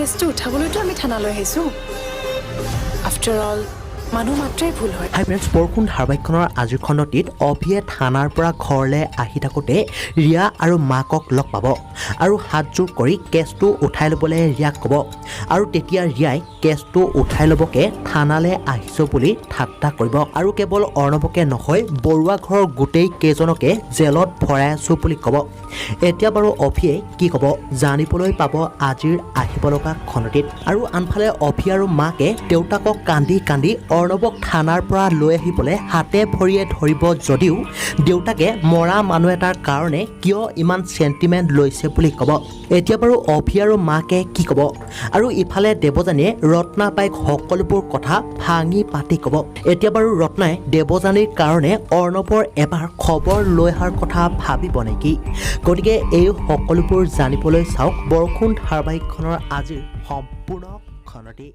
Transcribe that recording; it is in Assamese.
কেছটো উঠাবলৈতো আমি থানালৈ আহিছোঁ আফটাৰ অল মানুহ মাত্ৰেই ভুল হয় হাই ফ্ৰেণ্ডছ বৰষুণ ধাৰাবাহিকখনৰ আজিৰ খণ্ডটিত অভিয়ে থানাৰ পৰা ঘৰলৈ আহি থাকোঁতে ৰিয়া আৰু মাকক লগ পাব আৰু হাতযোৰ কৰি কেছটো উঠাই ল'বলৈ ৰিয়াক ক'ব আৰু তেতিয়া ৰিয়াই কেছটো উঠাই ল'বকে থানালৈ আহিছোঁ বুলি ঠাট্টা কৰিব আৰু কেৱল অৰ্ণৱকে নহয় বৰুৱা ঘৰৰ গোটেই কেইজনকে জেলত ভৰাই আছোঁ বুলি ক'ব এতিয়া বাৰু অভিয়ে কি ক'ব জানিবলৈ পাব আজিৰ আহিব লগা খণ্ডটিত আৰু আনফালে অভি আৰু মাকে দেউতাকক কান্দি কান্দি অৰ্ণৱক থানাৰ পৰা লৈ আহিবলৈ হাতে ভৰিয়ে ধৰিব যদিও দেউতাকে মৰা মানুহ এটাৰ কাৰণে কিয় ইমান চেণ্টিমেণ্ট লৈছে বুলি ক'ব এতিয়া বাৰু অভি আৰু মাকে কি ক'ব আৰু ইফালে দেৱযানীয়ে ৰত্না বাইক সকলোবোৰ কথা ভাঙি পাতি ক'ব এতিয়া বাৰু ৰত্নাই দেৱযানীৰ কাৰণে অৰ্ণৱৰ এবাৰ খবৰ লৈ অহাৰ কথা ভাবিব নেকি গতিকে এই সকলোবোৰ জানিবলৈ চাওক বৰষুণ ধাৰাবাহিকখনৰ আজিৰ সম্পূৰ্ণ খণ্ডটি